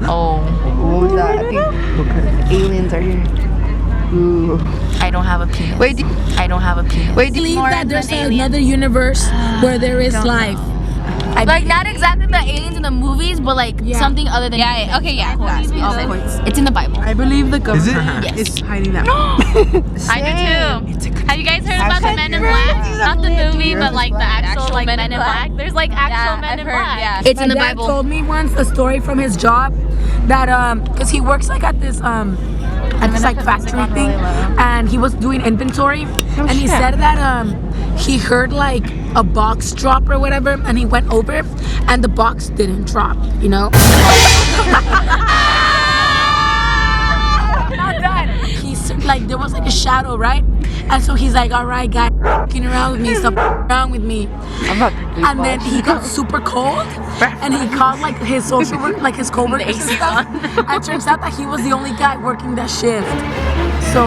Oh. What was that? I think aliens are here. Ooh. I don't have a penis. Wait, I don't have a penis. wait, I believe that there's another universe where there is life. Like not exactly the aliens in the movies, but like something other than. Yeah. Okay. Yeah. It's in the Bible. I believe the government Yes. is hiding that. I do too. Have you guys heard about the Men in Black? Not the movie, but like the actual like Men in Black. There's like actual Men in Black. Yeah. It's in the My dad Bible. told me once a story from his job that because he works like at this like factory thing, and he was doing inventory, and he said that he heard like a box drop or whatever, and he went over, and the box didn't drop. You know. Not done. He's like there was like a shadow, right? And so he's like, all right, guys, f***ing around with me, stop f***ing around with me. And then he got super cold, and he called like his social work, like his coworkers and stuff. And it turns out that he was the only guy working that shift. So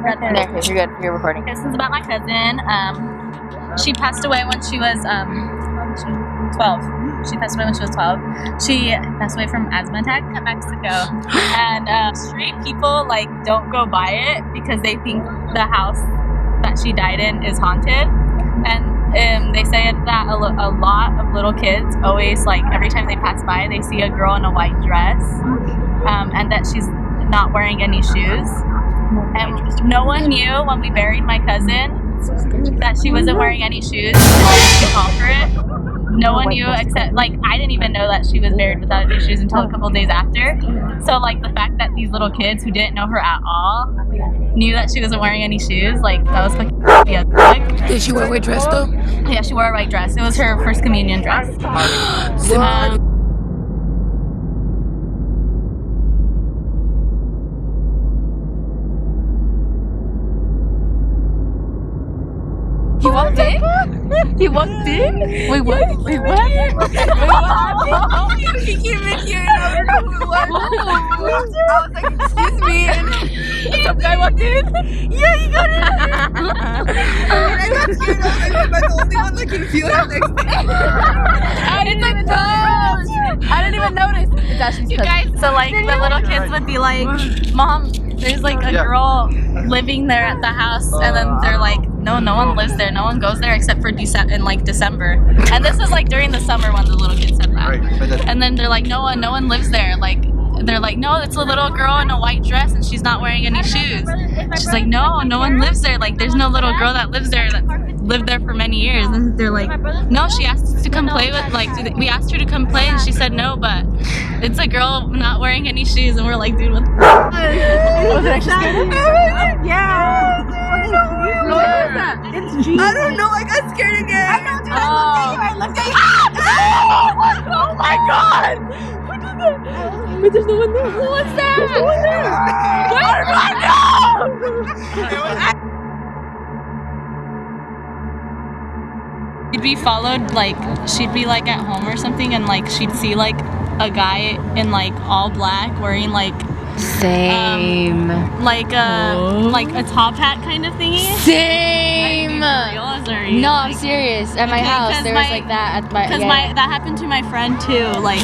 There, you're good. You're recording. This is about my cousin. She passed away when she was 12. She passed away when she was 12. She passed away from asthma attack in Mexico. And street people like don't go by it because they think the house that she died in is haunted. And they say that a lot of little kids always like every time they pass by they see a girl in a white dress, and that she's not wearing any shoes. And no one knew when we buried my cousin that she wasn't wearing any shoes. She called for it. No one knew except, like, I didn't even know that she was buried without any shoes until a couple days after. So, like, the fact that these little kids who didn't know her at all knew that she wasn't wearing any shoes, like, that was fucking creepy as fuck. did she wear a white dress though? Yeah, she wore a white dress. It was her first communion dress. He walked in? He walked in? Wait, what? Wait, what? He came in here and I don't know who it was. I was like, excuse me. And Some guy walked in? yeah, he got in. I got scared. I was like, am I the only one that can feel it next day? I didn't even notice. I didn't even notice. It's Ashley's You cousin. guys, so like the little kids would be like, Mom, there's like a girl living there at the house, and then they're like, no one lives there, no one goes there except for December. And this was like during the summer when the little kids said that. And then they're like, no one lives there. Like they're like, no, it's a little girl in a white dress and she's not wearing any shoes. She's like, no one lives there. Like there's no little girl that lives there that lived there for many years. And they're like, no, she asked us to come play with, like, we asked her to come play and she said no, but it's a girl not wearing any shoes. And we're like, dude, what the Was it actually scary? Yeah. What is that? It's G. I don't know. I got scared again. I know, dude. I looked at you. Oh my god! Who did that? Wait, there's no one there. What's that? There's no one there. She'd be followed, like, she'd be like at home or something and like she'd see like a guy in like all black wearing like Same. like a top hat kind of thingy. Same. No, No, I'm serious. At my house, there was like that at my. Because that happened to my friend too. Like,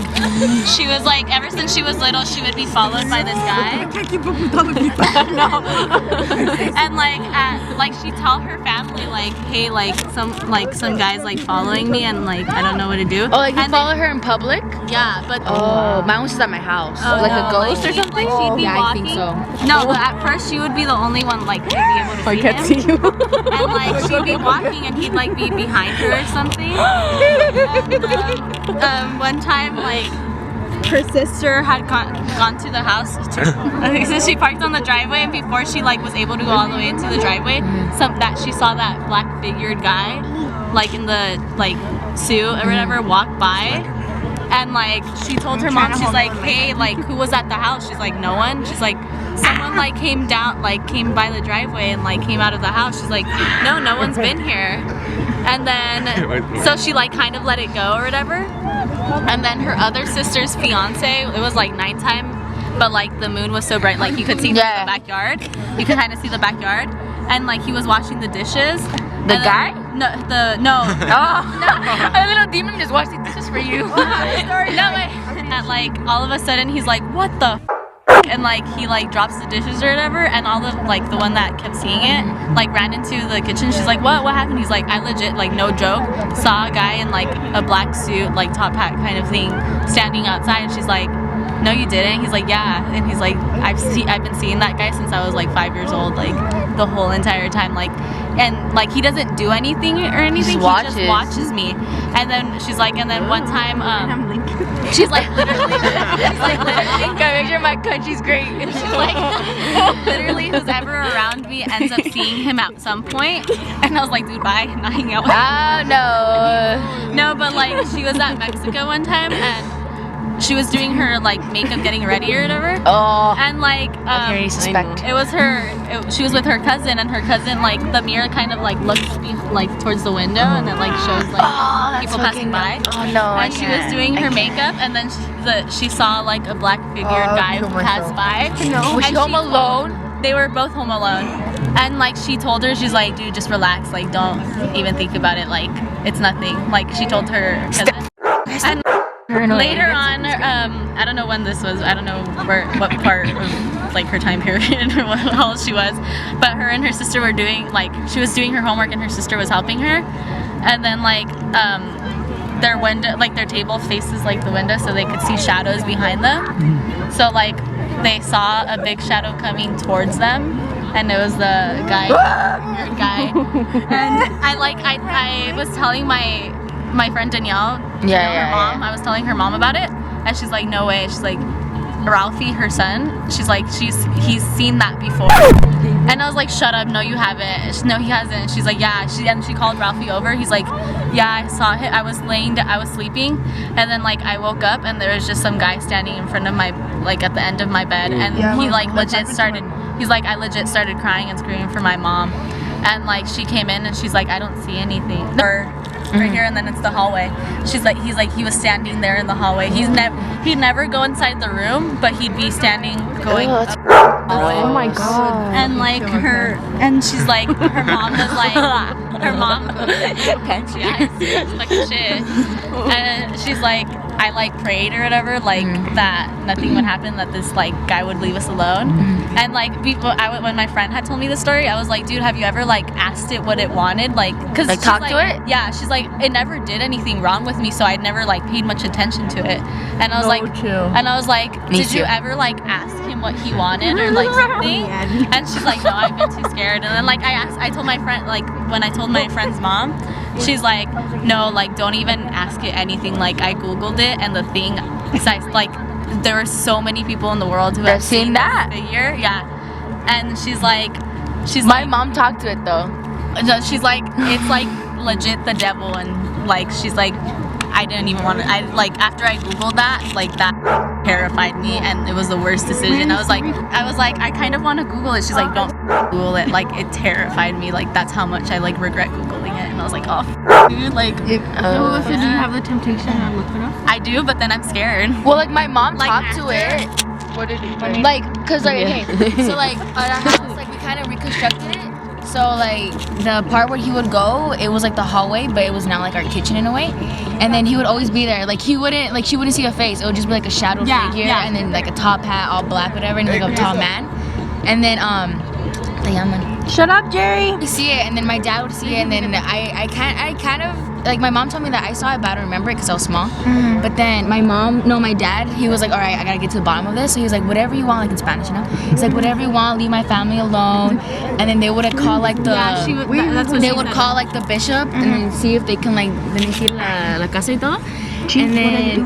she was like, ever since she was little, she would be followed by this guy. I can't keep up with other people. No. And like she'd tell her family like, hey, like some guys like following me and like I don't know what to do. Oh, like you and follow her in public? Yeah, but Oh, mine was just at my house. Like a ghost or something? Like she'd be Yeah, I walking. think so. No, but at first she would be the only one like to be able to see him. See you. And like she'd be walking and he'd like be behind her or something. And, one time like her sister had gone to the house so she parked on the driveway, and before she like was able to go all the way into the driveway, that she saw that black figured guy like in the like suit or whatever walk by. And like she told her mom, she's like, hey, like who was at the house? She's like, no one. She's like, someone like came by the driveway and like came out of the house. She's like, no one's been here. And then so she like kind of let it go or whatever. And then her other sister's fiance, it was like nighttime, but like the moon was so bright, like you could see the backyard. You could kind of see the backyard. and like he was washing the dishes. The guy? No. Oh, no. A little demon just washing dishes for you. And like all of a sudden he's like, what the f-? And like he like drops the dishes or whatever, and all the like the one that kept seeing it like ran into the kitchen. She's like, what happened? He's like, I legit, like no joke, saw a guy in like a black suit, like top hat kind of thing, standing outside. And she's like, no you didn't. He's like, yeah. And he's like, I've been seeing that guy since I was like 5 years old, like the whole entire time, like. And like he doesn't do anything or anything, he just watches me. And then she's like, and then one time she's like literally Gotta make sure my country's great. she's like literally who's ever around me ends up seeing him at some point. And I was like, dude, bye, not hanging out with you. Oh no. No, but like she was at Mexico one time and she was doing her like makeup, getting ready or whatever. Oh. And like Very suspect. it was she was with her cousin, and her cousin, like the mirror kind of like looks like towards the window, and it like shows like people passing by. Oh no. And she was doing her makeup, and then she saw like a black figured guy pass by. No. Was she home alone? They were both home alone. And like she told her, she's like, dude, just relax, like don't even think about it, like it's nothing. Like she told her cousin. And later on, I don't know when this was, I don't know what part of like her time period or how old she was, but her and her sister were doing, like she was doing her homework and her sister was helping her, and then like their window, like their table faces like the window, so they could see shadows behind them. So like they saw a big shadow coming towards them, and it was the guy. And I was telling my friend Danielle, her mom, I was telling her mom about it, and she's like, no way. She's like, Ralphie, her son, she's like, he's seen that before. And I was like, shut up, no you haven't. No, he hasn't. She's like, yeah. And she called Ralphie over. He's like, yeah, I saw him. I was sleeping, and then like I woke up and there was just some guy standing in front of my, like at the end of my bed, and he like legit started, he's like, I legit started crying and screaming for my mom. And like she came in and she's like, I don't see anything. Right here, and then it's the hallway. He's like, he was standing there in the hallway. He'd never go inside the room, but he'd be standing going up the hallway. Oh my god. And like she's like, her mom was like, it's fucking shit. And she's like, I like prayed or whatever, like that nothing would happen, that this like guy would leave us alone. And like when my friend had told me the story, I was like, dude, have you ever like asked it what it wanted, like, cause like talk to it? Yeah, she's like, it never did anything wrong with me, so I'd never like paid much attention to it. And I was like, did you ever like ask him what he wanted or like something? And she's like, no, I've been too scared. And then like I told my friend, like when I told my friend's mom, she's like, no, like don't even ask it anything. Like I googled it, and the thing, besides like there are so many people in the world who have seen that figure. Yeah. And she's like, my mom talked to it though. No, she's like, it's like legit the devil, and like she's like, I didn't even want to, I like after I googled that, like that terrified me, and it was the worst decision. I was like I kind of want to Google it. She's like, don't Google it, like it terrified me, like that's how much I like regret Googling it. And I was like, oh dude, like So do you have the temptation to look it up? I do, but then I'm scared. Well, like my mom Like, talked to it. What did you say? Like, cause like, okay, so like at our house, like we kind of reconstructed it. So like the part where he would go, it was like the hallway, but it was now like our kitchen in a way. And then he would always be there. Like she wouldn't see a face. It would just be like a shadow figure, and then like a top hat, all black, whatever, and like a tall man. And then Shut up, Jerry. you see it, and then my dad would see it, and then I kind of like, my mom told me that I saw it, but I don't remember it because I was small. But then my dad, he was like, all right, I gotta get to the bottom of this. So he was like, whatever you want, like in Spanish, you know. He's like, whatever you want, leave my family alone. And then they would call like the they would call like the bishop, and then see if they can like bendecir la casa y todo. And then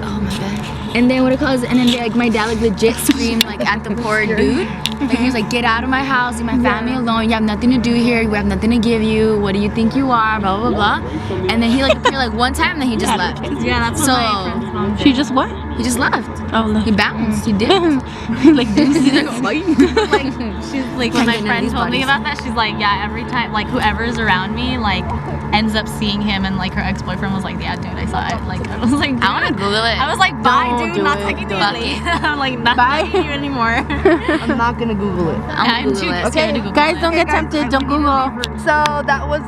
oh my god. And then what it calls, and then like my dad like legit screamed like at the poor dude. Like he was like, get out of my house, leave my family alone, you have nothing to do here, we have nothing to give you, what do you think you are, blah blah blah. And then he like appeared like one time, and then he just left. Yeah, that's what my friend's mom did. She just what? He just left. Oh, look. He bounced. He did. Like this. Like she's like when my friend told me about that, she's like, yeah, every time like whoever's around me like ends up seeing him, and like her ex-boyfriend was like, yeah, dude, I saw it. Like I was like, dude. I want to Google it. I was like, bye, Don't dude, do not it. talking to you Fuck later. I'm like, not Bye. talking to you anymore. I'm not gonna Google it. I'm I'm Google too it. scared to Google Guys, it. don't get tempted. Don't Google. So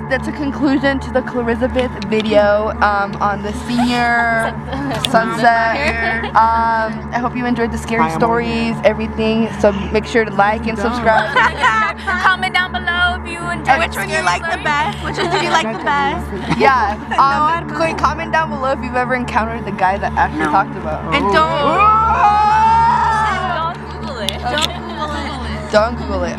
that's a conclusion to the Clarizabeth video on the senior sunset. I hope you enjoyed the scary stories, everything. So make sure to like and subscribe. Comment down below if you enjoyed Which the one scary you like the story. best? Which one do you like the best? Yeah. Comment down below if you've ever encountered the guy that Ashley talked about. And don't. Don't Google it. Don't Google it.